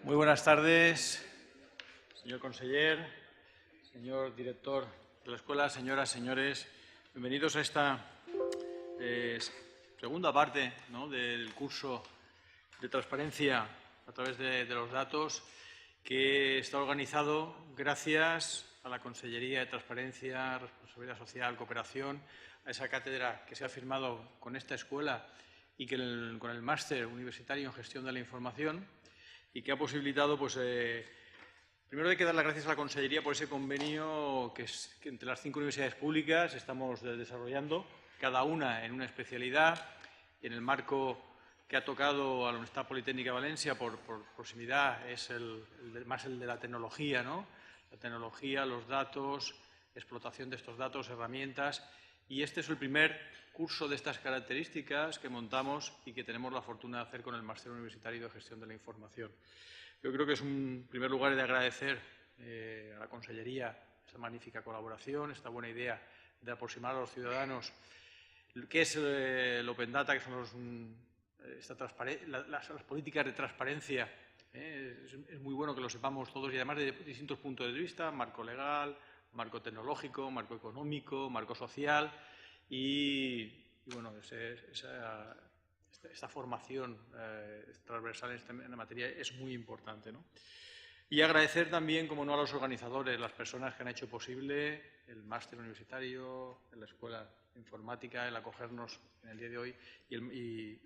Muy buenas tardes, señor conseller, señor director de la escuela, señoras, señores. Bienvenidos a esta segunda parte, ¿no?, del curso de transparencia a través de los datos, que está organizado gracias a la Consellería de Transparencia, Responsabilidad Social, Cooperación, a esa cátedra que se ha firmado con esta escuela y que con el máster universitario en Gestión de la Información, y que ha posibilitado, pues, primero hay que dar las gracias a la Consellería por ese convenio que entre las 5 universidades públicas estamos desarrollando, cada una en una especialidad, en el marco que ha tocado a la Universidad Politécnica de Valencia por proximidad es más el de la tecnología, ¿no? La tecnología, los datos, explotación de estos datos, herramientas. Y este es el primer curso de estas características que montamos y que tenemos la fortuna de hacer con el Máster Universitario de Gestión de la Información. Yo creo que es un primer lugar de agradecer a la Consellería esta magnífica colaboración, esta buena idea de aproximar a los ciudadanos qué es el Open Data, que son las políticas de transparencia. Es muy bueno que lo sepamos todos y además de distintos puntos de vista: marco legal, marco tecnológico, marco económico, marco social y bueno, esta formación transversal en la materia es muy importante, ¿no? Y agradecer también, como no, a los organizadores, las personas que han hecho posible el máster universitario, la escuela de informática, el acogernos en el día de hoy y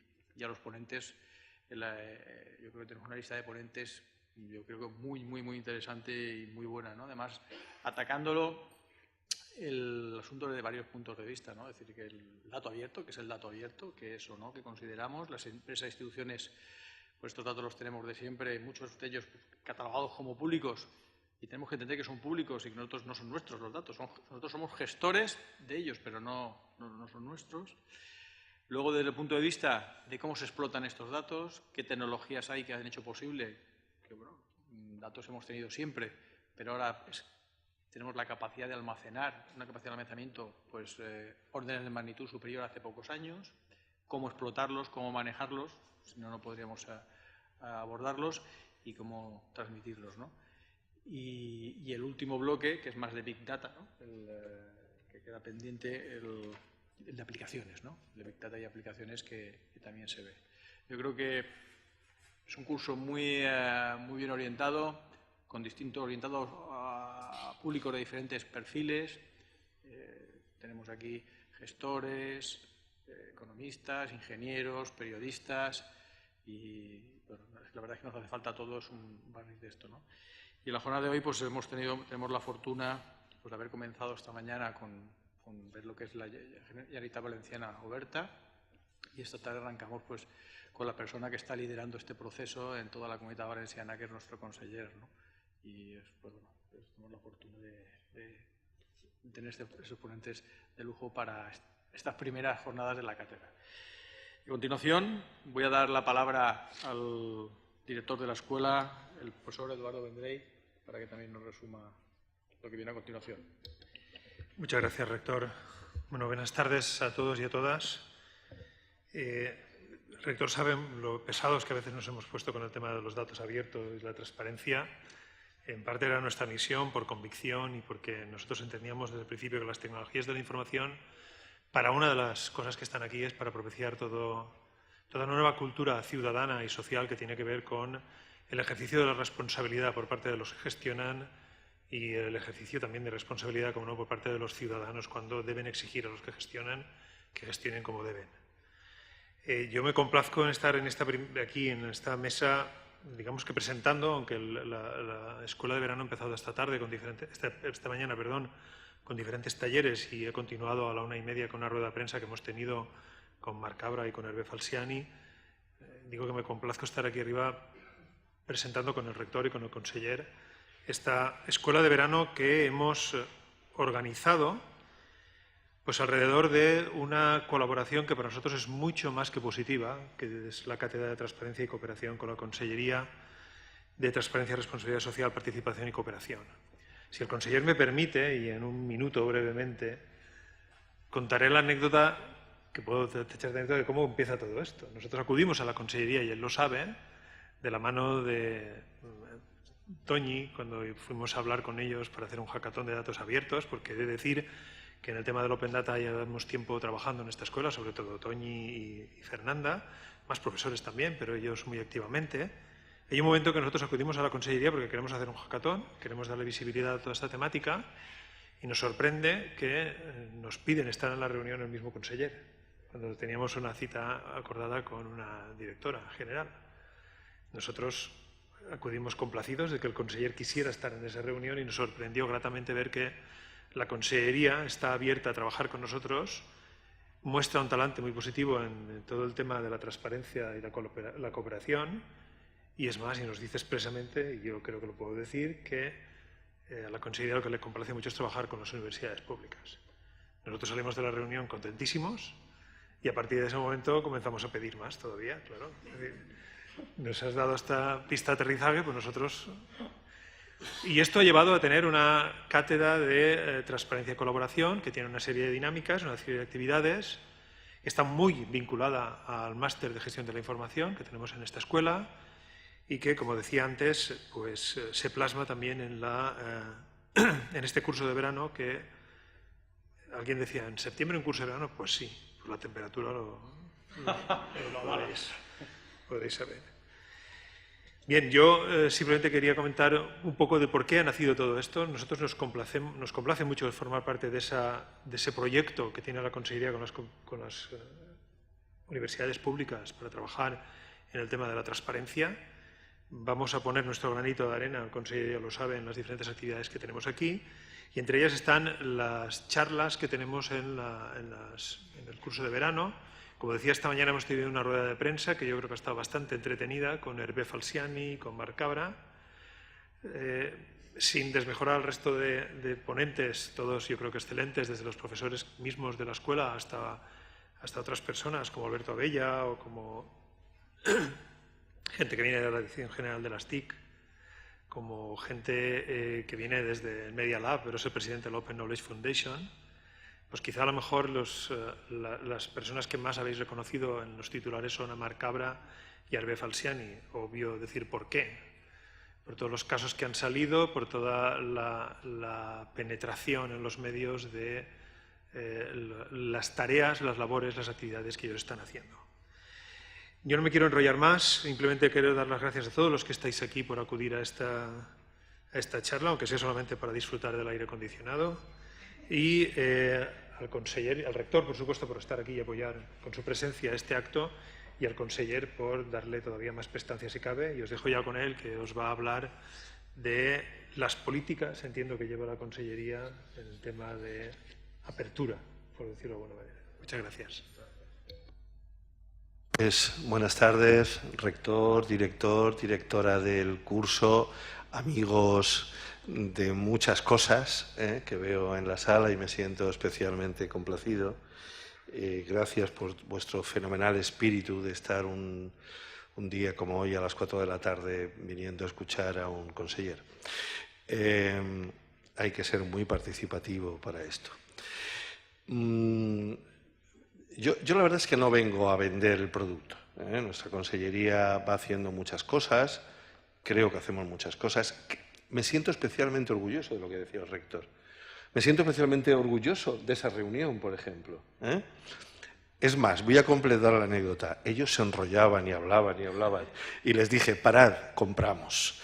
a los ponentes. Yo creo que tenemos una lista de ponentes, yo creo que muy interesante y muy buena, ¿no? Además, atacándolo el asunto de varios puntos de vista, ¿no? Es decir, que el dato abierto, que es el dato abierto, que es o no, que consideramos las empresas e instituciones, pues estos datos los tenemos de siempre, muchos de ellos catalogados como públicos, y tenemos que entender que son públicos y que nosotros no son nuestros los datos, nosotros somos gestores de ellos, pero no son nuestros. Luego, desde el punto de vista de cómo se explotan estos datos, qué tecnologías hay que han hecho posible, que bueno, datos hemos tenido siempre, pero ahora tenemos la capacidad de almacenar, una capacidad de almacenamiento, pues órdenes de magnitud superior a hace pocos años, cómo explotarlos, cómo manejarlos, si no, no podríamos abordarlos, y cómo transmitirlos, ¿no? Y el último bloque, que es más de Big Data, ¿no? Que queda pendiente, el de aplicaciones, ¿no? El de Big Data y aplicaciones que también se ve. Yo creo que es un curso muy bien orientado, orientado a públicos de diferentes perfiles. Tenemos aquí gestores, economistas, ingenieros, periodistas y bueno, la verdad es que nos hace falta a todos un barniz de esto, ¿no? Y en la jornada de hoy pues tenemos la fortuna, pues, de haber comenzado esta mañana con ver lo que es la Generalitat Valenciana oberta, y esta tarde arrancamos pues con la persona que está liderando este proceso en toda la Comunitat Valenciana, que es nuestro conseller, ¿no? Y pues bueno, pues tenemos la fortuna de tener estos ponentes de lujo para estas primeras jornadas de la cátedra. A continuación voy a dar la palabra al director de la escuela, el profesor Eduardo Vendrell, para que también nos resuma lo que viene a continuación. Muchas gracias, rector. Bueno, buenas tardes a todos y a todas. El rector sabe lo pesados que a veces nos hemos puesto con el tema de los datos abiertos y la transparencia. En parte era nuestra misión por convicción y porque nosotros entendíamos desde el principio que las tecnologías de la información, para una de las cosas que están aquí, es para propiciar toda una nueva cultura ciudadana y social que tiene que ver con el ejercicio de la responsabilidad por parte de los que gestionan y el ejercicio también de responsabilidad, como no, por parte de los ciudadanos cuando deben exigir a los que gestionan que gestionen como deben. Yo me complazco en estar aquí en esta mesa, digamos que presentando, aunque la escuela de verano ha empezado esta mañana, con diferentes talleres, y he continuado a la 1:30 con una rueda de prensa que hemos tenido con Marc Cabra y con Hervé Falciani. Digo que me complazco estar aquí arriba presentando con el rector y con el conseller esta escuela de verano que hemos organizado pues alrededor de una colaboración que para nosotros es mucho más que positiva, que es la Cátedra de Transparencia y Cooperación con la Consellería de Transparencia, Responsabilidad Social, Participación y Cooperación. Si el conseller me permite, y en un minuto brevemente, contaré la anécdota que puedo echar de cómo empieza todo esto. Nosotros acudimos a la Consellería, y él lo sabe, de la mano de Toñi, cuando fuimos a hablar con ellos para hacer un hackathon de datos abiertos, porque he de decir que en el tema del Open Data llevamos tiempo trabajando en esta escuela, sobre todo Toñi y Fernanda, más profesores también, pero ellos muy activamente. Hay un momento que nosotros acudimos a la Consellería porque queremos hacer un hackathon, queremos darle visibilidad a toda esta temática y nos sorprende que nos piden estar en la reunión el mismo conseller, cuando teníamos una cita acordada con una directora general. Nosotros acudimos complacidos de que el conseller quisiera estar en esa reunión y nos sorprendió gratamente ver que la Consellería está abierta a trabajar con nosotros, muestra un talante muy positivo en todo el tema de la transparencia y la cooperación, y es más, y nos dice expresamente, y yo creo que lo puedo decir, que a la Consellería lo que le complace mucho es trabajar con las universidades públicas. Nosotros salimos de la reunión contentísimos y a partir de ese momento comenzamos a pedir más todavía, claro. Nos has dado esta pista de aterrizaje, pues nosotros... Y esto ha llevado a tener una cátedra de transparencia y colaboración que tiene una serie de dinámicas, una serie de actividades. Está muy vinculada al máster de gestión de la información que tenemos en esta escuela y que, como decía antes, pues se plasma también en este curso de verano que alguien decía, ¿en septiembre un curso de verano? Pues sí, por la temperatura lo podéis saber. Bien, yo simplemente quería comentar un poco de por qué ha nacido todo esto. Nosotros nos complace mucho formar parte de ese proyecto que tiene la Consellería con las universidades públicas para trabajar en el tema de la transparencia. Vamos a poner nuestro granito de arena, el Consellería lo sabe, en las diferentes actividades que tenemos aquí, y entre ellas están las charlas que tenemos en el curso de verano. Como decía, esta mañana hemos tenido una rueda de prensa que yo creo que ha estado bastante entretenida con Hervé Falciani, con Marc Cabra, sin desmejorar al resto de ponentes, todos yo creo que excelentes, desde los profesores mismos de la escuela hasta otras personas como Alberto Abella o como gente que viene de la Dirección General de las TIC, como gente que viene desde el Media Lab, pero es el presidente de la Open Knowledge Foundation. Pues quizá a lo mejor las personas que más habéis reconocido en los titulares son a Marc Cabra y a Hervé Falciani. Obvio decir por qué. Por todos los casos que han salido, por toda la penetración en los medios de las tareas, las labores, las actividades que ellos están haciendo. Yo no me quiero enrollar más, simplemente quiero dar las gracias a todos los que estáis aquí por acudir a esta charla, aunque sea solamente para disfrutar del aire acondicionado. Y al conseller, al rector, por supuesto, por estar aquí y apoyar con su presencia este acto, y al conseller por darle todavía más prestancia si cabe. Y os dejo ya con él, que os va a hablar de las políticas, entiendo que lleva la Consellería, en el tema de apertura, por decirlo de alguna manera. Muchas gracias. Buenas tardes, rector, director, directora del curso, amigos de muchas cosas que veo en la sala y me siento especialmente complacido. Gracias por vuestro fenomenal espíritu de estar un día como hoy a las 4 de la tarde viniendo a escuchar a un conseller. Hay que ser muy participativo para esto. Yo la verdad es que no vengo a vender el producto. Nuestra consellería va haciendo muchas cosas, creo que hacemos muchas cosas. Me siento especialmente orgulloso de lo que decía el rector. Me siento especialmente orgulloso de esa reunión, por ejemplo. Es más, voy a completar la anécdota. Ellos se enrollaban y hablaban y les dije, parad, compramos.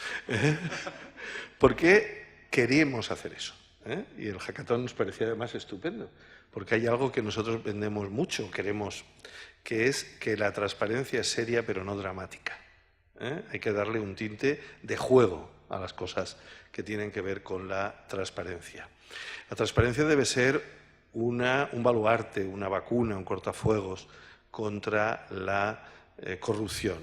Porque queríamos hacer eso. Y el hackathon nos parecía además estupendo, porque hay algo que nosotros vendemos mucho, queremos, que es que la transparencia es seria pero no dramática. Hay que darle un tinte de juego a las cosas que tienen que ver con la transparencia. La transparencia debe ser un baluarte, una vacuna, un cortafuegos contra la corrupción,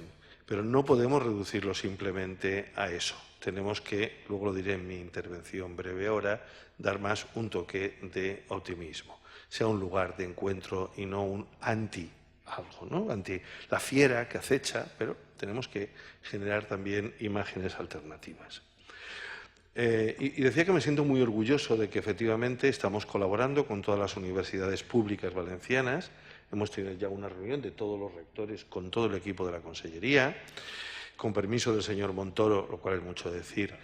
pero no podemos reducirlo simplemente a eso. Tenemos que, luego lo diré en mi intervención breve ahora, dar más un toque de optimismo. Sea un lugar de encuentro y no un anti-algo, ¿no? Anti la fiera que acecha, pero tenemos que generar también imágenes alternativas. Y decía que me siento muy orgulloso de que efectivamente estamos colaborando con todas las universidades públicas valencianas. Hemos tenido ya una reunión de todos los rectores con todo el equipo de la Consellería. con permiso del señor Montoro, lo cual es mucho decir,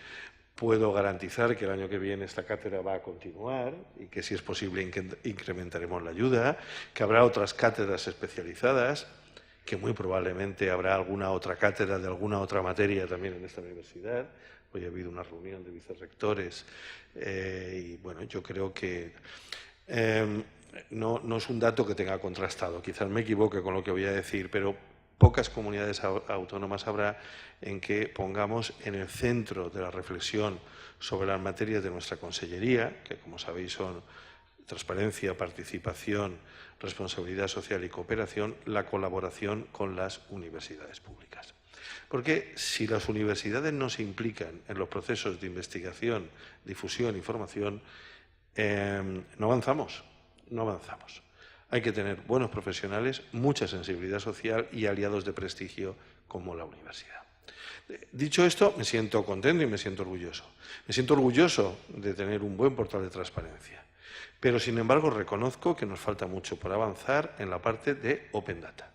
puedo garantizar que el año que viene esta cátedra va a continuar y que, si es posible, incrementaremos la ayuda, que habrá otras cátedras especializadas, que muy probablemente habrá alguna otra cátedra de alguna otra materia también en esta universidad. Hoy ha habido una reunión de vicerrectores y, bueno, yo creo que no es un dato que tenga contrastado. Quizás me equivoque con lo que voy a decir, pero pocas comunidades autónomas habrá en que pongamos en el centro de la reflexión sobre las materias de nuestra consellería, que, como sabéis, son transparencia, participación, responsabilidad social y cooperación, la colaboración con las universidades públicas. Porque si las universidades no se implican en los procesos de investigación, difusión y formación, no avanzamos. Hay que tener buenos profesionales, mucha sensibilidad social y aliados de prestigio como la universidad. Dicho esto, me siento contento y me siento orgulloso. Me siento orgulloso de tener un buen portal de transparencia. Pero, sin embargo, reconozco que nos falta mucho por avanzar en la parte de Open Data.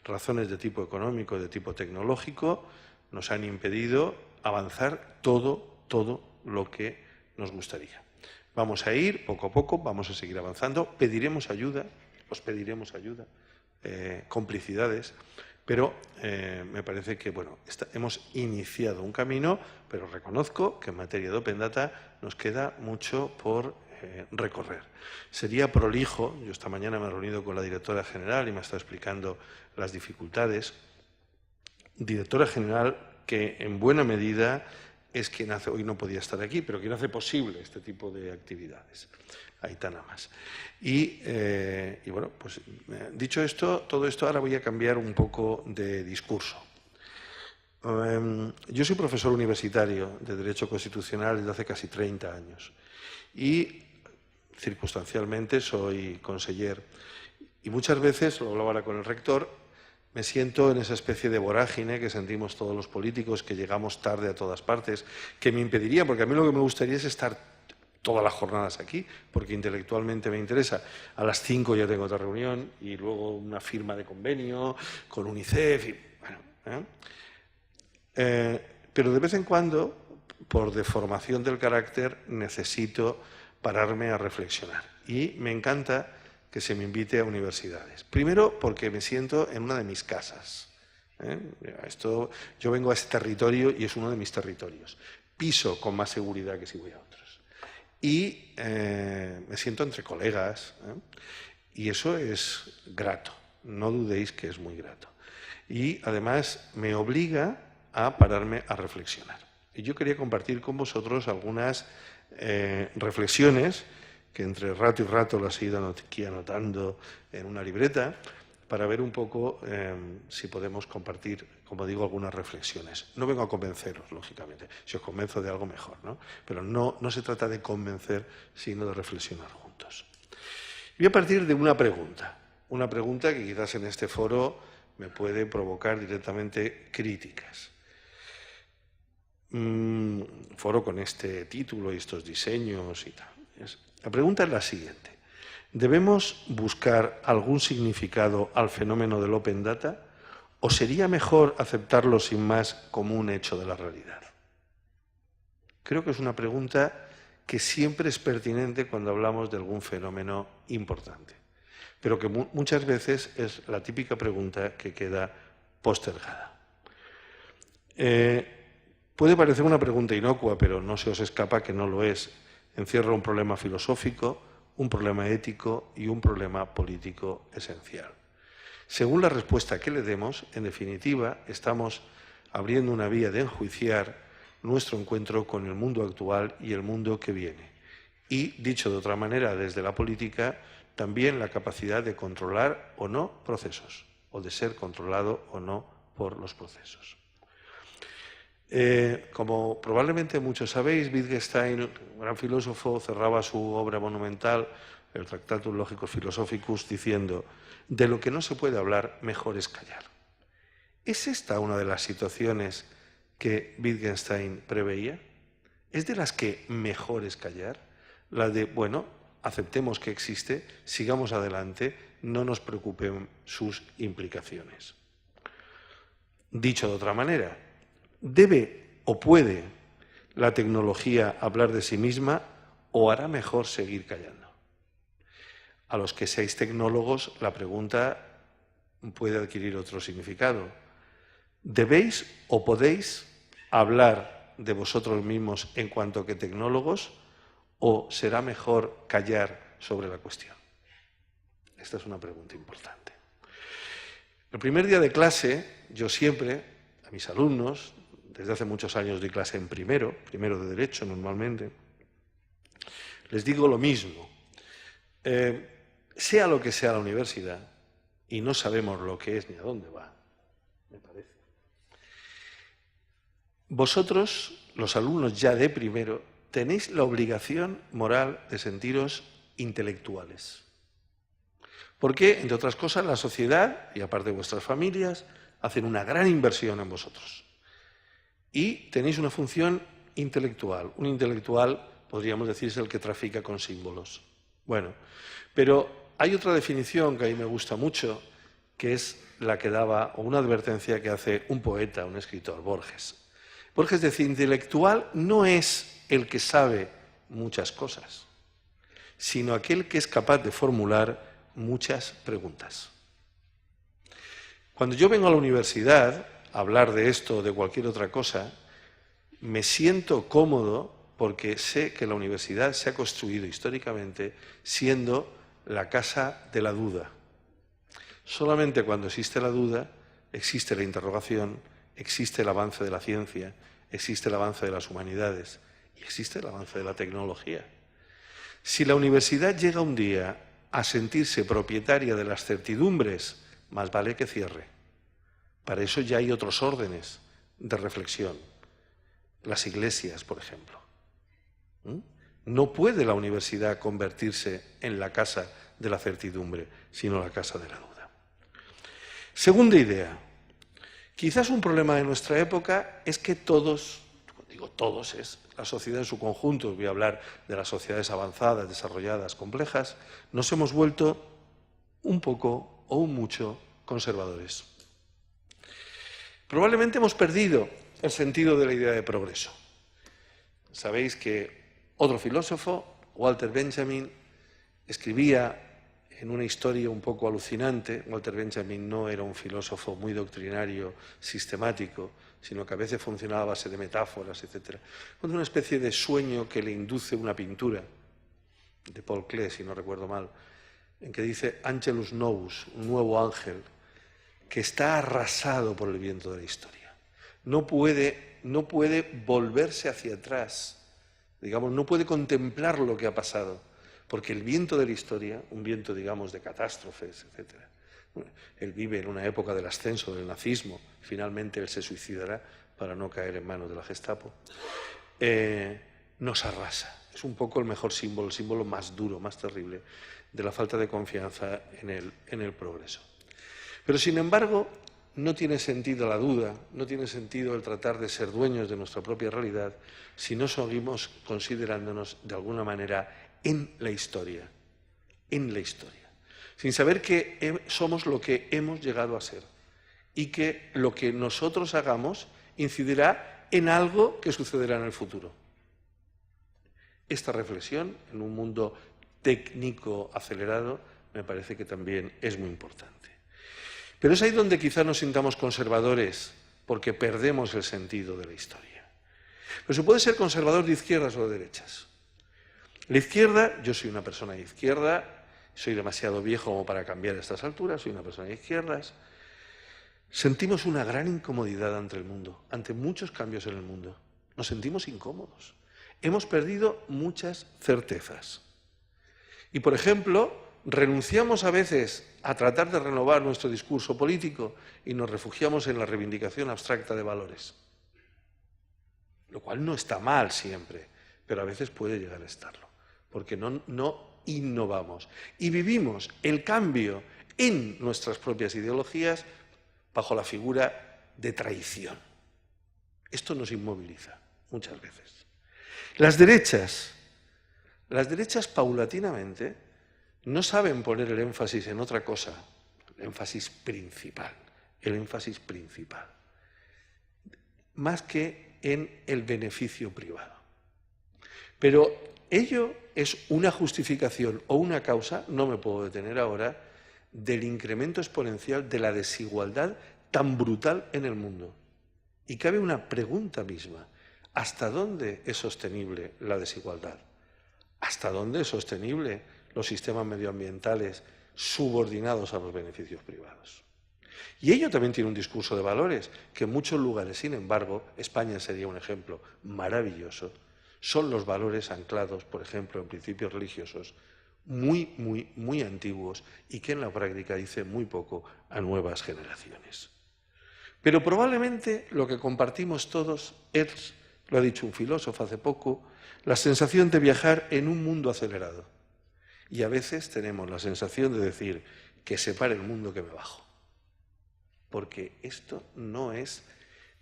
Razones de tipo económico, de tipo tecnológico, nos han impedido avanzar todo lo que nos gustaría. Vamos a ir poco a poco, vamos a seguir avanzando, pediremos ayuda, os pediremos ayuda, complicidades, pero me parece que, bueno, hemos iniciado un camino, pero reconozco que en materia de Open Data nos queda mucho por recorrer. Sería prolijo, yo esta mañana me he reunido con la directora general y me ha estado explicando las dificultades. Directora general que, en buena medida, es quien hace, hoy no podía estar aquí, pero quien hace posible este tipo de actividades. Aitana Mas. Y bueno, pues dicho esto, todo esto, ahora voy a cambiar un poco de discurso. Yo soy profesor universitario de Derecho Constitucional desde hace casi 30 años y, circunstancialmente, soy conseller. Y muchas veces, lo hablaba ahora con el rector, me siento en esa especie de vorágine que sentimos todos los políticos, que llegamos tarde a todas partes, que me impediría, porque a mí lo que me gustaría es estar todas las jornadas aquí, porque intelectualmente me interesa. A las 5 ya tengo otra reunión y luego una firma de convenio con UNICEF. Y, bueno, pero de vez en cuando, por deformación del carácter, necesito pararme a reflexionar. Y me encanta que se me invite a universidades. Primero, porque me siento en una de mis casas. Yo vengo a este territorio y es uno de mis territorios. Piso con más seguridad que si voy a otros. Y me siento entre colegas. Y eso es grato. No dudéis que es muy grato. Y además me obliga a pararme a reflexionar. Y yo quería compartir con vosotros algunas reflexiones que entre rato y rato las he ido aquí anotando en una libreta, para ver un poco si podemos compartir, como digo, algunas reflexiones. No vengo a convenceros, lógicamente. Si os convenzo de algo, mejor, ¿no? Pero no se trata de convencer, sino de reflexionar juntos. Voy a partir de una pregunta que quizás en este foro me puede provocar directamente críticas. Foro con este título y estos diseños y tal. La pregunta es la siguiente. ¿Debemos buscar algún significado al fenómeno del Open Data o sería mejor aceptarlo sin más como un hecho de la realidad? Creo que es una pregunta que siempre es pertinente cuando hablamos de algún fenómeno importante, pero que muchas veces es la típica pregunta que queda postergada. Puede parecer una pregunta inocua, pero no se os escapa que no lo es. Encierra un problema filosófico, un problema ético y un problema político esencial. Según la respuesta que le demos, en definitiva, estamos abriendo una vía de enjuiciar nuestro encuentro con el mundo actual y el mundo que viene. Y, dicho de otra manera, desde la política, también la capacidad de controlar o no procesos, o de ser controlado o no por los procesos. Como probablemente muchos sabéis, Wittgenstein, gran filósofo, cerraba su obra monumental, el Tractatus Logicus Philosophicus, diciendo: de lo que no se puede hablar, mejor es callar. ¿Es esta una de las situaciones que Wittgenstein preveía? ¿Es de las que mejor es callar? La de, bueno, aceptemos que existe, sigamos adelante, no nos preocupen sus implicaciones. Dicho de otra manera, ¿debe o puede la tecnología hablar de sí misma o hará mejor seguir callando? A los que seáis tecnólogos, la pregunta puede adquirir otro significado. ¿Debéis o podéis hablar de vosotros mismos en cuanto que tecnólogos o será mejor callar sobre la cuestión? Esta es una pregunta importante. El primer día de clase, yo siempre, a mis alumnos, desde hace muchos años doy clase en primero de Derecho normalmente, les digo lo mismo. Sea lo que sea la universidad, y no sabemos lo que es ni a dónde va, me parece. Vosotros, los alumnos ya de primero, tenéis la obligación moral de sentiros intelectuales. Porque, entre otras cosas, la sociedad, y aparte de vuestras familias, hacen una gran inversión en vosotros. Y tenéis una función intelectual. Un intelectual, podríamos decir, es el que trafica con símbolos. Bueno, pero hay otra definición que a mí me gusta mucho, que es la que daba, o una advertencia que hace un poeta, un escritor, Borges. Borges decía, intelectual no es el que sabe muchas cosas, sino aquel que es capaz de formular muchas preguntas. Cuando yo vengo a la universidad a hablar de esto o de cualquier otra cosa, me siento cómodo porque sé que la universidad se ha construido históricamente siendo la casa de la duda. Solamente cuando existe la duda, existe la interrogación, existe el avance de la ciencia, existe el avance de las humanidades y existe el avance de la tecnología. Si la universidad llega un día a sentirse propietaria de las certidumbres, más vale que cierre. Para eso ya hay otros órdenes de reflexión. Las iglesias, por ejemplo. No puede la universidad convertirse en la casa de la certidumbre, sino la casa de la duda. Segunda idea. Quizás un problema de nuestra época es que todos, digo todos, es la sociedad en su conjunto, voy a hablar de las sociedades avanzadas, desarrolladas, complejas, nos hemos vuelto un poco o un mucho conservadores. Probablemente hemos perdido el sentido de la idea de progreso. Sabéis que otro filósofo, Walter Benjamin, escribía en una historia un poco alucinante. Walter Benjamin no era un filósofo muy doctrinario, sistemático, sino que a veces funcionaba a base de metáforas, etc. Una especie de sueño que le induce una pintura de Paul Klee, si no recuerdo mal, en que dice Angelus Novus, un nuevo ángel, que está arrasado por el viento de la historia. No puede volverse hacia atrás, digamos, no puede contemplar lo que ha pasado, porque el viento de la historia, un viento, digamos, de catástrofes, etc. Bueno, él vive en una época del ascenso del nazismo, finalmente él se suicidará para no caer en manos de la Gestapo, nos arrasa. Es un poco el mejor símbolo, el símbolo más duro, más terrible, de la falta de confianza en el progreso. Pero, sin embargo, no tiene sentido la duda, no tiene sentido el tratar de ser dueños de nuestra propia realidad si no seguimos considerándonos de alguna manera en la historia, sin saber que somos lo que hemos llegado a ser y que lo que nosotros hagamos incidirá en algo que sucederá en el futuro. Esta reflexión, en un mundo técnico acelerado, me parece que también es muy importante. Pero es ahí donde quizá nos sintamos conservadores, porque perdemos el sentido de la historia. Pero se puede ser conservador de izquierdas o de derechas. La izquierda, yo soy una persona de izquierda, soy demasiado viejo como para cambiar a estas alturas, soy una persona de izquierdas. Sentimos una gran incomodidad ante el mundo, ante muchos cambios en el mundo. Nos sentimos incómodos. Hemos perdido muchas certezas. Y, por ejemplo, renunciamos a veces a tratar de renovar nuestro discurso político y nos refugiamos en la reivindicación abstracta de valores. Lo cual no está mal siempre, pero a veces puede llegar a estarlo, porque no innovamos. Y vivimos el cambio en nuestras propias ideologías bajo la figura de traición. Esto nos inmoviliza muchas veces. Las derechas paulatinamente no saben poner el énfasis en otra cosa, el énfasis principal. más que en el beneficio privado. Pero ello es una justificación o una causa, no me puedo detener ahora, del incremento exponencial de la desigualdad tan brutal en el mundo. Y cabe una pregunta misma: ¿hasta dónde es sostenible la desigualdad? ¿Hasta dónde es sostenible los sistemas medioambientales subordinados a los beneficios privados? Y ello también tiene un discurso de valores que en muchos lugares, sin embargo, España sería un ejemplo maravilloso, son los valores anclados, por ejemplo, en principios religiosos muy antiguos y que en la práctica dicen muy poco a nuevas generaciones. Pero probablemente lo que compartimos todos es, lo ha dicho un filósofo hace poco, la sensación de viajar en un mundo acelerado. Y a veces tenemos la sensación de decir que se pare el mundo que me bajo. Porque esto no es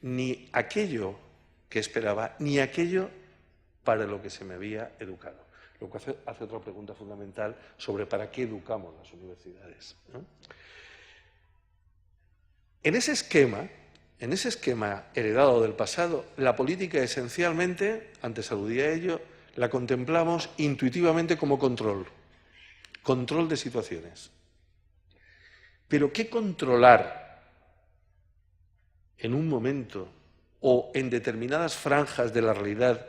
ni aquello que esperaba, ni aquello para lo que se me había educado. Lo que hace otra pregunta fundamental sobre para qué educamos las universidades, ¿no? En ese esquema heredado del pasado, la política esencialmente, antes aludí a ello, la contemplamos intuitivamente como control de situaciones. Pero ¿qué controlar en un momento o en determinadas franjas de la realidad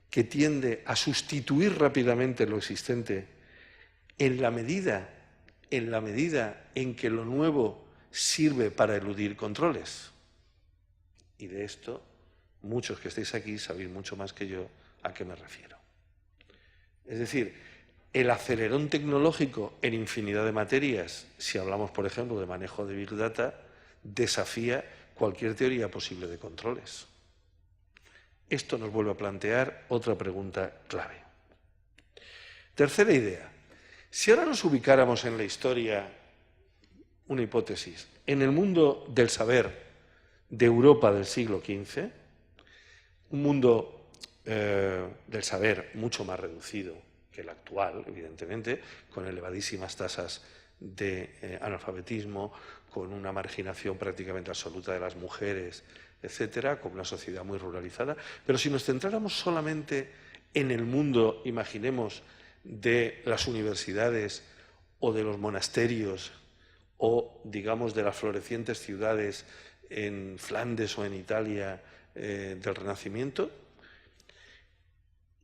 que tiende a sustituir rápidamente lo existente en la medida en que lo nuevo sirve para eludir controles? Y de esto, muchos que estáis aquí sabéis mucho más que yo a qué me refiero. Es decir, el acelerón tecnológico en infinidad de materias, si hablamos, por ejemplo, de manejo de Big Data, desafía cualquier teoría posible de controles. Esto nos vuelve a plantear otra pregunta clave. Tercera idea. Si ahora nos ubicáramos en la historia, una hipótesis, en el mundo del saber de Europa del siglo XV, un mundo del saber mucho más reducido que el actual, evidentemente, con elevadísimas tasas de analfabetismo, con una marginación prácticamente absoluta de las mujeres, etcétera, con una sociedad muy ruralizada. Pero si nos centráramos solamente en el mundo, imaginemos, de las universidades o de los monasterios o, digamos, de las florecientes ciudades en Flandes o en Italia del Renacimiento,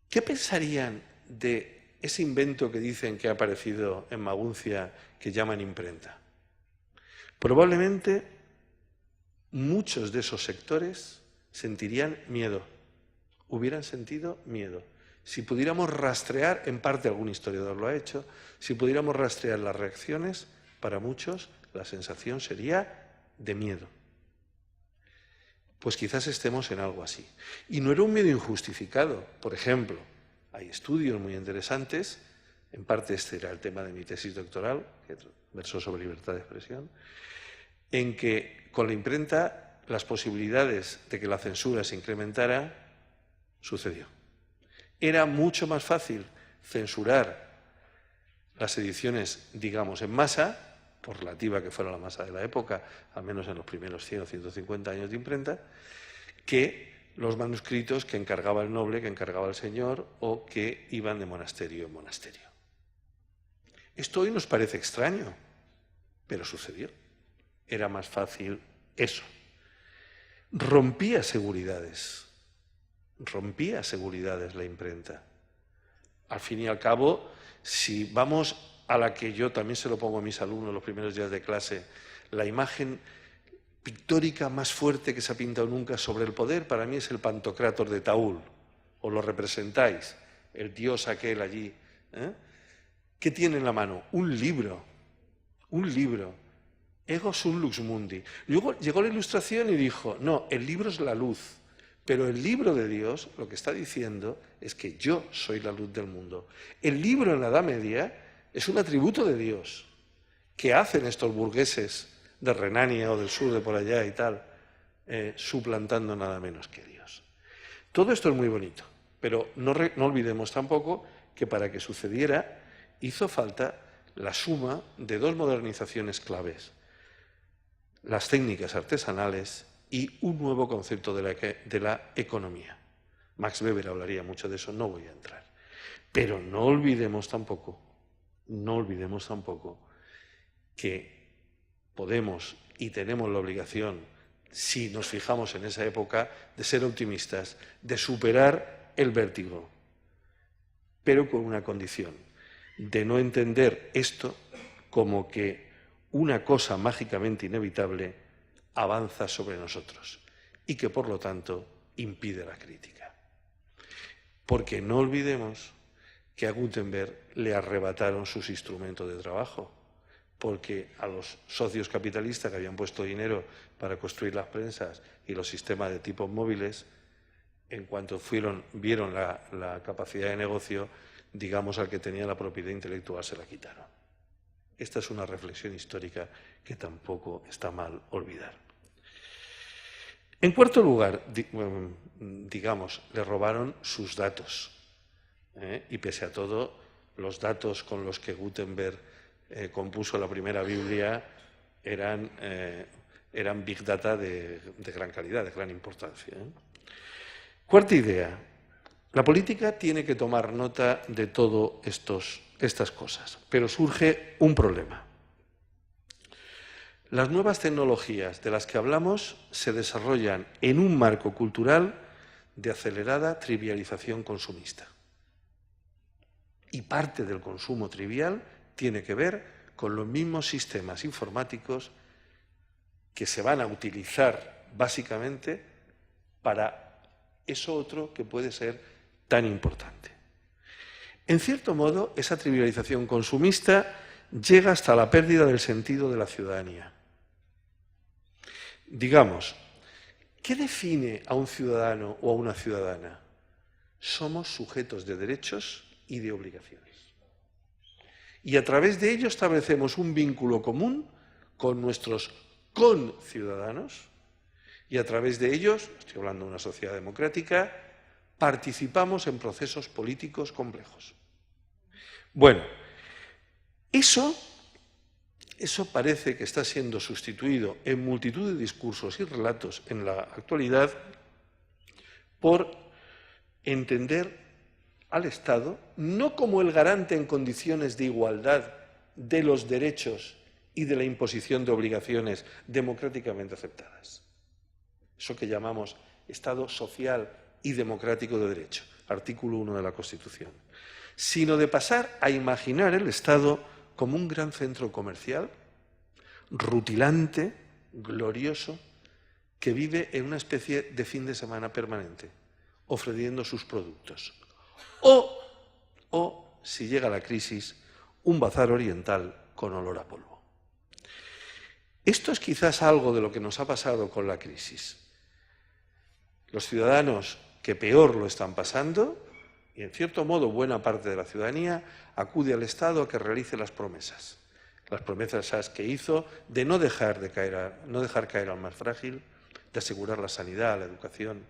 ¿qué pensarían de ese invento que dicen que ha aparecido en Maguncia que llaman imprenta? Probablemente muchos de esos sectores sentirían miedo, hubieran sentido miedo. Si pudiéramos rastrear, en parte algún historiador lo ha hecho, si pudiéramos rastrear las reacciones, para muchos la sensación sería de miedo. Pues quizás estemos en algo así. Y no era un miedo injustificado. Por ejemplo, hay estudios muy interesantes, en parte este era el tema de mi tesis doctoral, que versó sobre libertad de expresión, en que con la imprenta las posibilidades de que la censura se incrementara sucedió. Era mucho más fácil censurar las ediciones, digamos, en masa, por relativa que fuera la masa de la época, al menos en los primeros 100 o 150 años de imprenta, que los manuscritos que encargaba el noble, que encargaba el señor, o que iban de monasterio en monasterio. Esto hoy nos parece extraño, pero sucedió. Era más fácil eso. Rompía seguridades la imprenta. Al fin y al cabo, si vamos a la que yo también se lo pongo a mis alumnos los primeros días de clase, la imagen pictórica más fuerte que se ha pintado nunca sobre el poder, para mí es el Pantocrátor de Taúl. ¿Os lo representáis? El dios aquel allí. ¿Qué tiene en la mano? Un libro. Ego sum lux mundi. Luego llegó la Ilustración y dijo, no, el libro es la luz. Pero el libro de Dios lo que está diciendo es que yo soy la luz del mundo. El libro en la Edad Media es un atributo de Dios. ¿Qué hacen estos burgueses de Renania o del sur de por allá y tal, suplantando nada menos que Dios? Todo esto es muy bonito, pero no olvidemos tampoco que para que sucediera hizo falta la suma de dos modernizaciones claves: las técnicas artesanales y un nuevo concepto de la economía. Max Weber hablaría mucho de eso, no voy a entrar. Pero no olvidemos tampoco que podemos y tenemos la obligación, si nos fijamos en esa época, de ser optimistas, de superar el vértigo, pero con una condición, de no entender esto como que una cosa mágicamente inevitable avanza sobre nosotros y que, por lo tanto, impide la crítica. Porque no olvidemos que a Gutenberg le arrebataron sus instrumentos de trabajo, porque a los socios capitalistas que habían puesto dinero para construir las prensas y los sistemas de tipos móviles, en cuanto vieron la capacidad de negocio, digamos, al que tenía la propiedad intelectual se la quitaron. Esta es una reflexión histórica que tampoco está mal olvidar. En cuarto lugar, digamos, le robaron sus datos. Y pese a todo, los datos con los que Gutenberg compuso la primera Biblia eran Big Data de gran calidad, de gran importancia. Cuarta idea. La política tiene que tomar nota de todas estas cosas, pero surge un problema. Las nuevas tecnologías de las que hablamos se desarrollan en un marco cultural de acelerada trivialización consumista. Y parte del consumo trivial tiene que ver con los mismos sistemas informáticos que se van a utilizar básicamente para eso otro que puede ser tan importante. En cierto modo, esa trivialización consumista llega hasta la pérdida del sentido de la ciudadanía. Digamos, ¿qué define a un ciudadano o a una ciudadana? Somos sujetos de derechos y de obligaciones. Y a través de ello establecemos un vínculo común con nuestros conciudadanos y a través de ellos, estoy hablando de una sociedad democrática, participamos en procesos políticos complejos. Bueno, eso parece que está siendo sustituido en multitud de discursos y relatos en la actualidad por entender al Estado no como el garante en condiciones de igualdad de los derechos y de la imposición de obligaciones democráticamente aceptadas. Eso que llamamos Estado social y democrático de derecho, artículo 1 de la Constitución, sino de pasar a imaginar el Estado como un gran centro comercial, rutilante, glorioso, que vive en una especie de fin de semana permanente, ofreciendo sus productos. O, si llega la crisis, un bazar oriental con olor a polvo. Esto es quizás algo de lo que nos ha pasado con la crisis. Los ciudadanos que peor lo están pasando, y en cierto modo buena parte de la ciudadanía, acude al Estado a que realice las promesas que hizo de no dejar caer al más frágil, de asegurar la sanidad, la educación,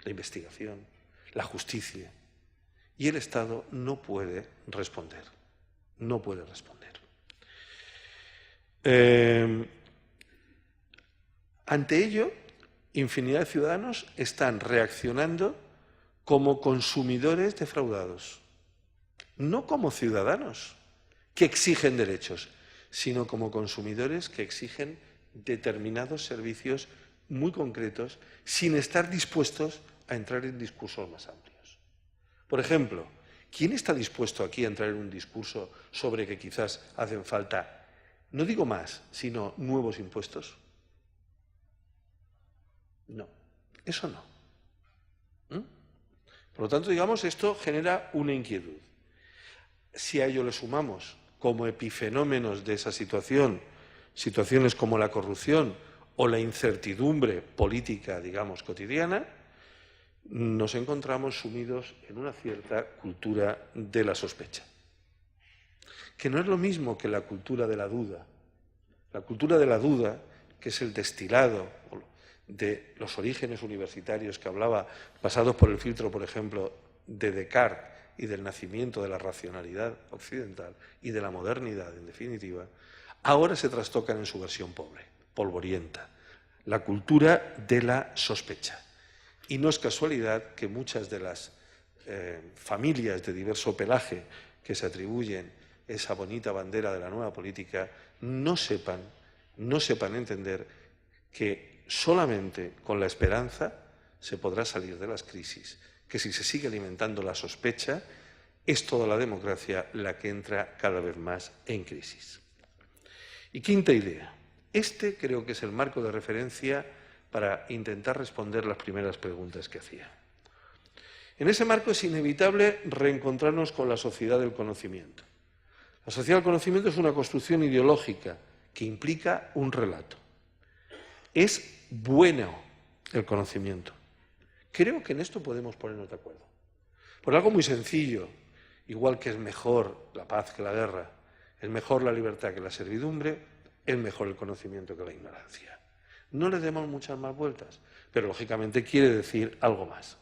la investigación, la justicia. Y el Estado no puede responder. No puede responder. Ante ello, infinidad de ciudadanos están reaccionando como consumidores defraudados, no como ciudadanos que exigen derechos, sino como consumidores que exigen determinados servicios muy concretos sin estar dispuestos a entrar en discursos más amplios. Por ejemplo, ¿quién está dispuesto aquí a entrar en un discurso sobre que quizás hacen falta, no digo más, sino nuevos impuestos? No, eso no. Por lo tanto, digamos, esto genera una inquietud. Si a ello le sumamos como epifenómenos de esa situación, situaciones como la corrupción o la incertidumbre política, digamos, cotidiana, nos encontramos sumidos en una cierta cultura de la sospecha, que no es lo mismo que la cultura de la duda. La cultura de la duda, que es el destilado de los orígenes universitarios que hablaba, pasados por el filtro, por ejemplo, de Descartes y del nacimiento de la racionalidad occidental y de la modernidad, en definitiva, ahora se trastocan en su versión pobre, polvorienta, la cultura de la sospecha. Y no es casualidad que muchas de las familias de diverso pelaje que se atribuyen esa bonita bandera de la nueva política no sepan entender que solamente con la esperanza se podrá salir de las crisis, que si se sigue alimentando la sospecha, es toda la democracia la que entra cada vez más en crisis. Y quinta idea. Este creo que es el marco de referencia para intentar responder las primeras preguntas que hacía. En ese marco es inevitable reencontrarnos con la sociedad del conocimiento. La sociedad del conocimiento es una construcción ideológica que implica un relato. Es bueno el conocimiento. Creo que en esto podemos ponernos de acuerdo. Por algo muy sencillo, igual que es mejor la paz que la guerra, es mejor la libertad que la servidumbre, es mejor el conocimiento que la ignorancia. No le demos muchas más vueltas, pero lógicamente quiere decir algo más.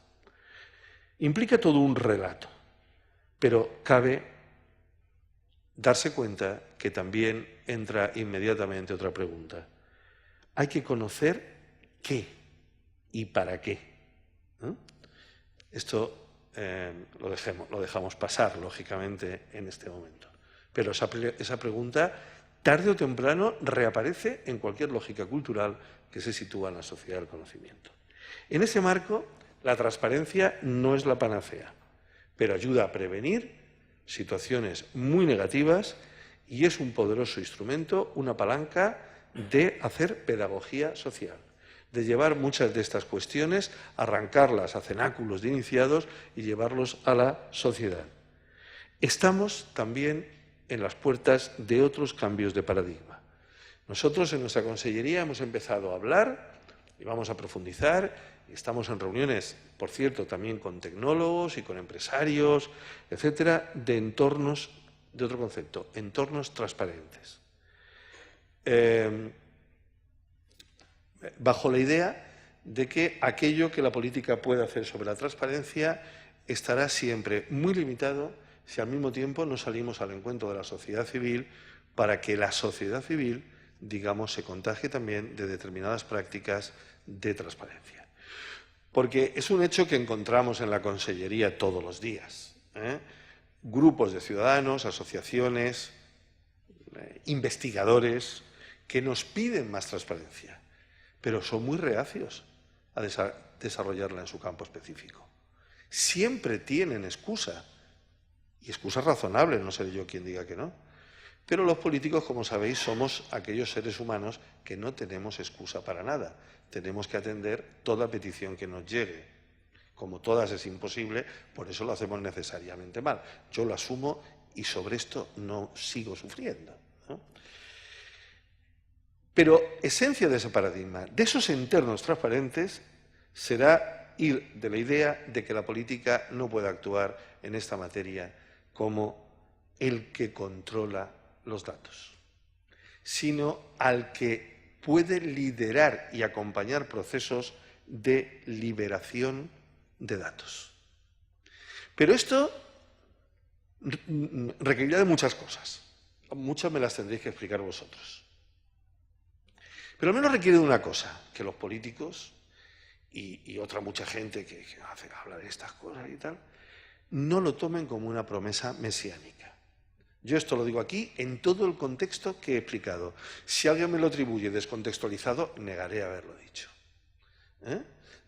Implica todo un relato, pero cabe darse cuenta que también entra inmediatamente otra pregunta. Hay que conocer qué y para qué. Esto lo dejamos pasar, lógicamente, en este momento. Pero esa pregunta, tarde o temprano, reaparece en cualquier lógica cultural que se sitúa en la sociedad del conocimiento. En ese marco, la transparencia no es la panacea, pero ayuda a prevenir situaciones muy negativas y es un poderoso instrumento, una palanca de hacer pedagogía social, de llevar muchas de estas cuestiones, arrancarlas a cenáculos de iniciados y llevarlos a la sociedad. Estamos también en las puertas de otros cambios de paradigma. Nosotros en nuestra consellería hemos empezado a hablar y vamos a profundizar. Estamos en reuniones, por cierto, también con tecnólogos y con empresarios, etcétera, de entornos, de otro concepto, entornos transparentes. Bajo la idea de que aquello que la política puede hacer sobre la transparencia estará siempre muy limitado si al mismo tiempo no salimos al encuentro de la sociedad civil para que la sociedad civil, digamos, se contagie también de determinadas prácticas de transparencia. Porque es un hecho que encontramos en la consellería todos los días. Grupos de ciudadanos, asociaciones, investigadores que nos piden más transparencia, pero son muy reacios a desarrollarla en su campo específico. Siempre tienen excusa, y excusas razonables, no seré yo quien diga que no. Pero los políticos, como sabéis, somos aquellos seres humanos que no tenemos excusa para nada. Tenemos que atender toda petición que nos llegue. Como todas es imposible, por eso lo hacemos necesariamente mal. Yo lo asumo y sobre esto no sigo sufriendo, ¿no? Pero esencia de ese paradigma, de esos entornos transparentes, será ir de la idea de que la política no puede actuar en esta materia como el que controla los datos, sino al que puede liderar y acompañar procesos de liberación de datos. Pero esto requerirá de muchas cosas. Muchas me las tendréis que explicar vosotros. Pero al menos requiere de una cosa, que los políticos y otra mucha gente que habla de estas cosas y tal, no lo tomen como una promesa mesiánica. Yo esto lo digo aquí en todo el contexto que he explicado. Si alguien me lo atribuye descontextualizado, negaré haberlo dicho.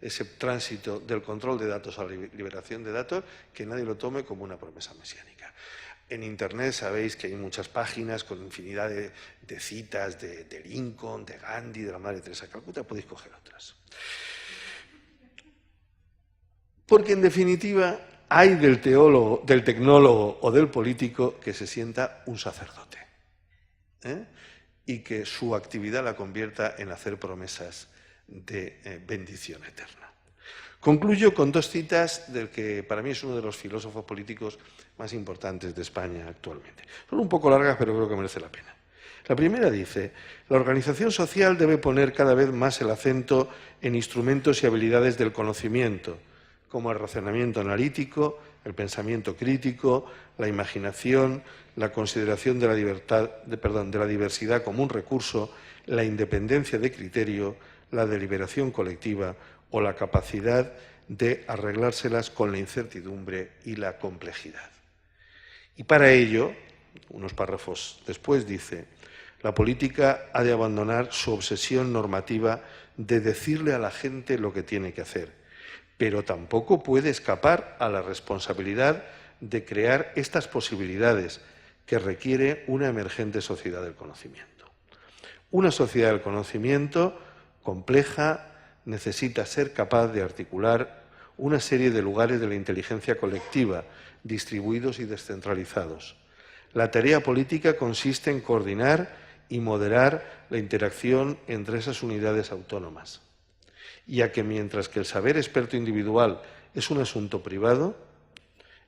Ese tránsito del control de datos a la liberación de datos, que nadie lo tome como una promesa mesiánica. En Internet sabéis que hay muchas páginas con infinidad de citas de Lincoln, de Gandhi, de la Madre Teresa de Calcuta, podéis coger otras. Porque en definitiva hay del teólogo, del tecnólogo o del político que se sienta un sacerdote, y que su actividad la convierta en hacer promesas de bendición eterna. Concluyo con dos citas del que para mí es uno de los filósofos políticos más importantes de España actualmente. Son un poco largas, pero creo que merece la pena. La primera dice: la organización social debe poner cada vez más el acento en instrumentos y habilidades del conocimiento, como el razonamiento analítico, el pensamiento crítico, la imaginación, la consideración de la diversidad como un recurso, la independencia de criterio, la deliberación colectiva o la capacidad de arreglárselas con la incertidumbre y la complejidad. Y para ello, unos párrafos después dice, la política ha de abandonar su obsesión normativa de decirle a la gente lo que tiene que hacer, pero tampoco puede escapar a la responsabilidad de crear estas posibilidades que requiere una emergente sociedad del conocimiento. Una sociedad del conocimiento compleja necesita ser capaz de articular una serie de lugares de la inteligencia colectiva, distribuidos y descentralizados. La tarea política consiste en coordinar y moderar la interacción entre esas unidades autónomas, ya que mientras que el saber experto individual es un asunto privado,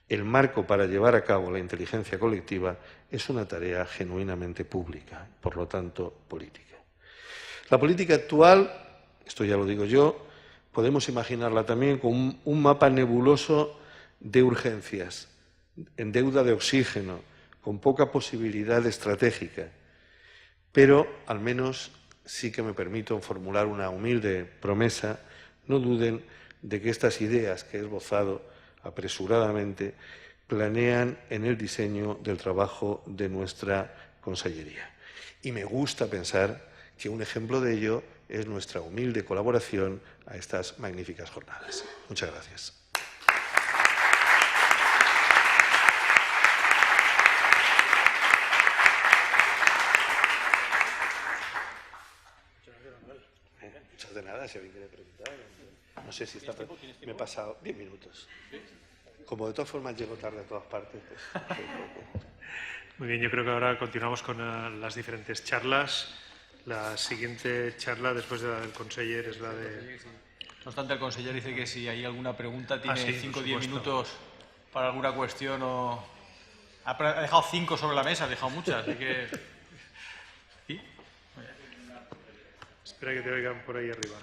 el marco para llevar a cabo la inteligencia colectiva es una tarea genuinamente pública, por lo tanto política. La política actual, esto ya lo digo yo, podemos imaginarla también como un mapa nebuloso de urgencias, en deuda de oxígeno, con poca posibilidad estratégica, pero al menos sí que me permito formular una humilde promesa, no duden de que estas ideas que he esbozado apresuradamente planean en el diseño del trabajo de nuestra consellería. Y me gusta pensar que un ejemplo de ello es nuestra humilde colaboración a estas magníficas jornadas. Muchas gracias. Muchas de nada, si alguien quiere preguntar. No sé si está... Me he pasado 10 minutos. Como de todas formas llego tarde a todas partes. Pues... Muy bien, yo creo que ahora continuamos con las diferentes charlas. La siguiente charla, después de la del conseller, es la de... No obstante, el conseller dice que si hay alguna pregunta, tiene sí, 5 o 10 supuesto. minutos para alguna cuestión o... Ha dejado 5 sobre la mesa, ha dejado muchas, así que... ¿Sí? Espera que te oigan por ahí arriba.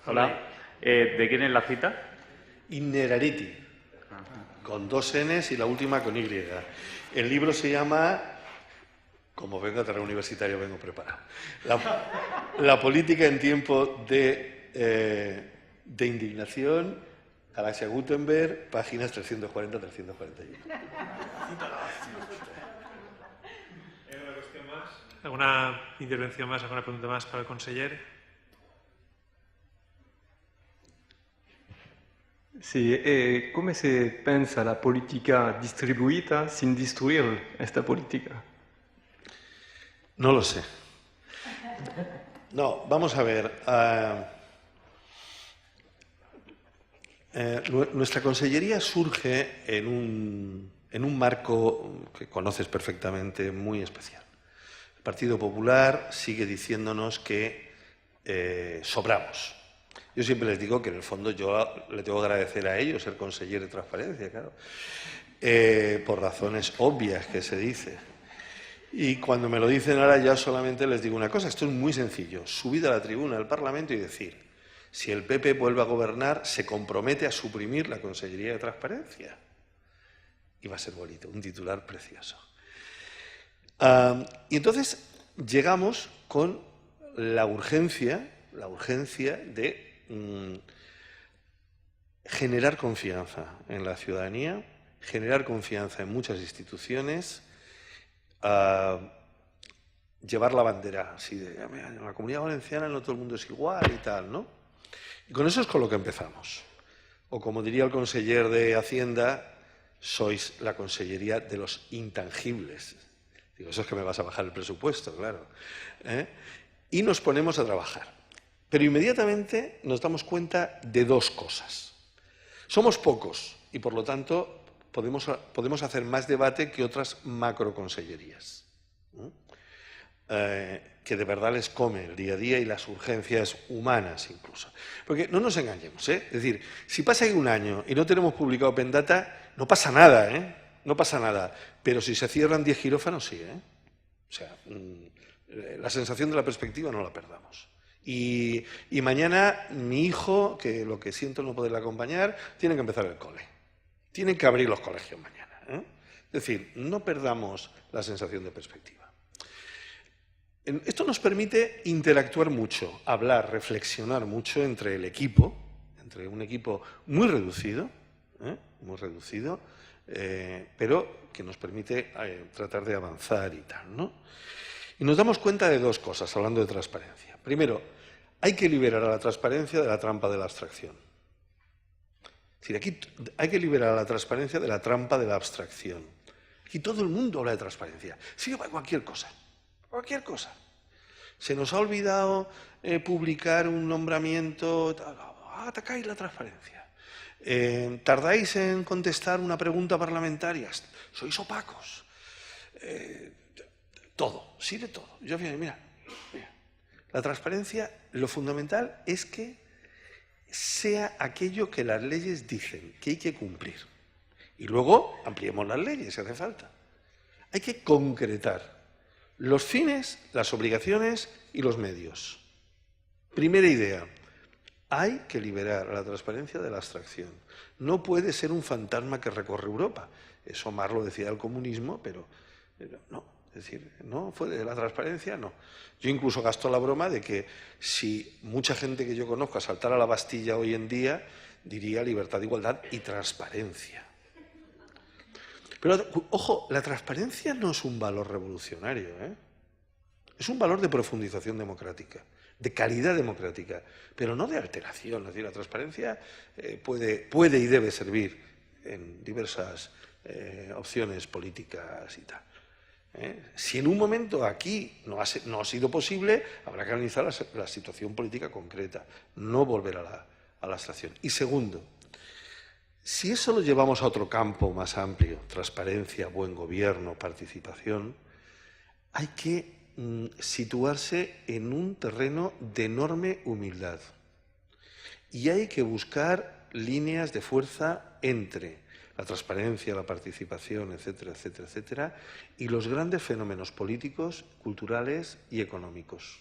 Hola, ¿de quién es la cita? Innerarity, con 2 Ns y la última con Y. El libro se llama, como vengo a tarea universitario, vengo preparado, La política en tiempo de indignación, Galaxia Gutenberg, páginas 340-341. ¿Alguna intervención más, alguna pregunta más para el conseller? Sí, ¿cómo se pensa la política distribuida sin destruir esta política? No lo sé. No, vamos a ver. Nuestra consellería surge en un marco que conoces perfectamente, muy especial. El Partido Popular sigue diciéndonos que sobramos. Yo siempre les digo que en el fondo yo le tengo que agradecer a ellos ser conseller de transparencia, claro, por razones obvias que se dice. Y cuando me lo dicen ahora ya solamente les digo una cosa, esto es muy sencillo, subir a la tribuna del Parlamento y decir, si el PP vuelve a gobernar, se compromete a suprimir la Consellería de Transparencia. Y va a ser bonito, un titular precioso. Y entonces llegamos con la urgencia de generar confianza en la ciudadanía, generar confianza en muchas instituciones, llevar la bandera así de en la Comunidad Valenciana no todo el mundo es igual y tal, ¿no? Y con eso es con lo que empezamos. O como diría el conseller de Hacienda, sois la consellería de los intangibles. Digo, eso es que me vas a bajar el presupuesto, claro. Y nos ponemos a trabajar. Pero inmediatamente nos damos cuenta de 2 cosas. Somos pocos y, por lo tanto, podemos hacer más debate que otras macroconsellerías, que de verdad les come el día a día y las urgencias humanas incluso. Porque no nos engañemos, es decir, si pasa ahí un año y no tenemos publicado Pendata, no pasa nada, no pasa nada. Pero si se cierran 10 quirófanos, sí, O sea, la sensación de la perspectiva no la perdamos. Y mañana mi hijo, que lo que siento no poderle acompañar, tiene que empezar el cole. Tienen que abrir los colegios mañana. Es decir, no perdamos la sensación de perspectiva. Esto nos permite interactuar mucho, hablar, reflexionar mucho entre el equipo, entre un equipo muy reducido, pero que nos permite tratar de avanzar y tal, ¿no? Y nos damos cuenta de dos cosas, hablando de transparencia. Primero, hay que liberar a la transparencia de la trampa de la abstracción. Es decir, aquí hay que liberar a la transparencia de la trampa de la abstracción. Aquí todo el mundo habla de transparencia. Sirve para cualquier cosa. Cualquier cosa. Se nos ha olvidado publicar un nombramiento. Atacáis la transparencia. Tardáis en contestar una pregunta parlamentaria. Sois opacos. Todo. Sirve todo. Yo, mira. La transparencia, lo fundamental es que sea aquello que las leyes dicen que hay que cumplir. Y luego ampliemos las leyes si hace falta. Hay que concretar los fines, las obligaciones y los medios. Primera idea, hay que liberar a la transparencia de la abstracción. No puede ser un fantasma que recorre Europa. Eso Marx lo decía del comunismo, pero no. Es decir, no fue de la transparencia, no. Yo incluso gasto la broma de que si mucha gente que yo conozco saltara a la Bastilla hoy en día, diría libertad, igualdad y transparencia. Pero, ojo, la transparencia no es un valor revolucionario, ¿eh? Es un valor de profundización democrática, de calidad democrática, pero no de alteración. Es decir, la transparencia puede y debe servir en diversas opciones políticas y tal. Si en un momento aquí no ha sido posible, habrá que analizar la situación política concreta, no volver a la abstracción. Y segundo, si eso lo llevamos a otro campo más amplio, transparencia, buen gobierno, participación, hay que situarse en un terreno de enorme humildad. Y hay que buscar líneas de fuerza entre la transparencia, la participación, etcétera, etcétera, etcétera, y los grandes fenómenos políticos, culturales y económicos.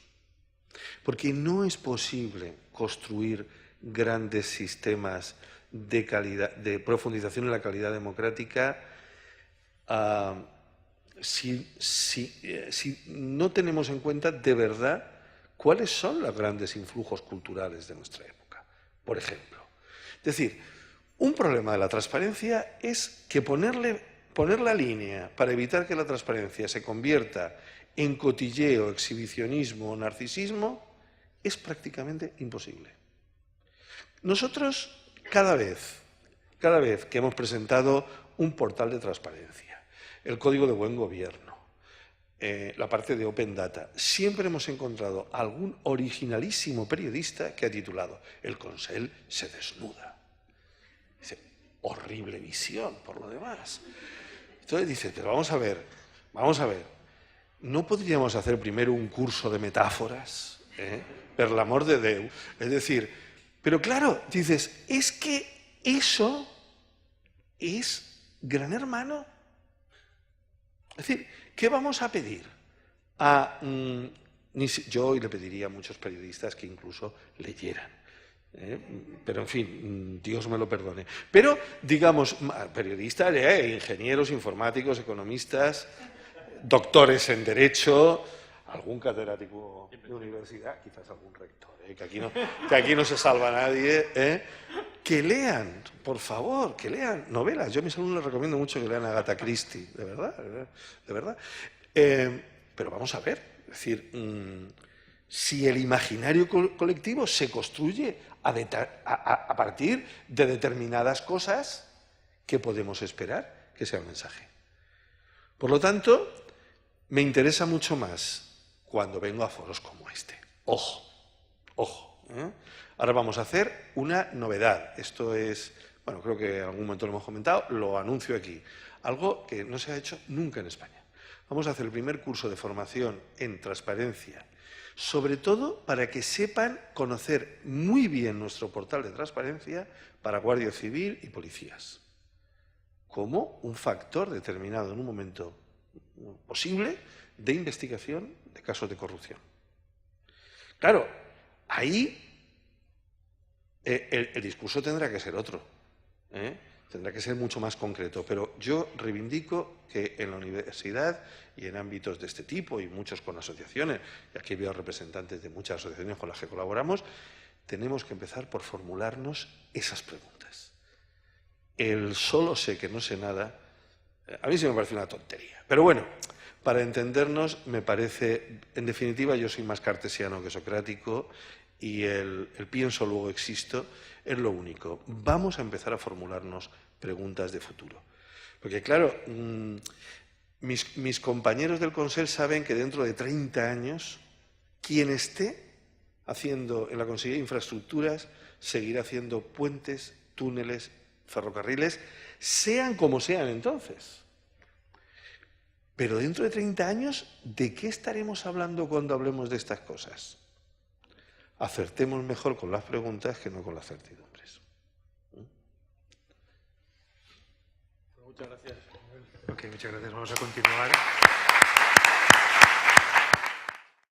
Porque no es posible construir grandes sistemas de calidad, de profundización en la calidad democrática si no tenemos en cuenta de verdad cuáles son los grandes influjos culturales de nuestra época. Por ejemplo, es decir, un problema de la transparencia es que poner la línea para evitar que la transparencia se convierta en cotilleo, exhibicionismo o narcisismo es prácticamente imposible. Nosotros, cada vez que hemos presentado un portal de transparencia, el código de buen gobierno, la parte de Open Data, siempre hemos encontrado algún originalísimo periodista que ha titulado «El Consell se desnuda». Dice, horrible visión, por lo demás. Entonces dice, pero vamos a ver, ¿no podríamos hacer primero un curso de metáforas? Per l'amor de Déu. Es decir, pero claro, dices, es que eso es Gran Hermano. Es decir, ¿qué vamos a pedir? Yo hoy le pediría a muchos periodistas que incluso leyeran. Pero, en fin, Dios me lo perdone. Pero, digamos, periodistas, ingenieros, informáticos, economistas, doctores en Derecho, algún catedrático de universidad, quizás algún rector, que aquí no se salva nadie, que lean, por favor, que lean novelas. Yo a mis alumnos les recomiendo mucho que lean a Agatha Christie, de verdad. Pero vamos a ver, es decir, si el imaginario colectivo se construye a partir de determinadas cosas, ¿qué podemos esperar que sea el mensaje? Por lo tanto, me interesa mucho más cuando vengo a foros como este. Ojo. Ahora vamos a hacer una novedad. Esto es, bueno, creo que en algún momento lo hemos comentado, lo anuncio aquí. Algo que no se ha hecho nunca en España. Vamos a hacer el primer curso de formación en transparencia, sobre todo para que sepan conocer muy bien nuestro portal de transparencia para Guardia Civil y policías, como un factor determinado en un momento posible de investigación de casos de corrupción. Claro, ahí el discurso tendrá que ser otro, tendrá que ser mucho más concreto. Pero yo reivindico que en la universidad y en ámbitos de este tipo, y muchos con asociaciones, y aquí veo representantes de muchas asociaciones con las que colaboramos, tenemos que empezar por formularnos esas preguntas. El solo sé que no sé nada, a mí sí me parece una tontería. Pero bueno, para entendernos, me parece, en definitiva, yo soy más cartesiano que socrático, y el pienso luego existo es lo único. Vamos a empezar a formularnos preguntas de futuro. Porque claro, mis compañeros del Consell saben que dentro de 30 años, quien esté haciendo en la Consellería de Infraestructuras seguirá haciendo puentes, túneles, ferrocarriles, sean como sean entonces. Pero dentro de 30 años, ¿de qué estaremos hablando cuando hablemos de estas cosas? Acertemos mejor con las preguntas que no con las certidumbres. Muchas gracias. Ok, muchas gracias. Vamos a continuar.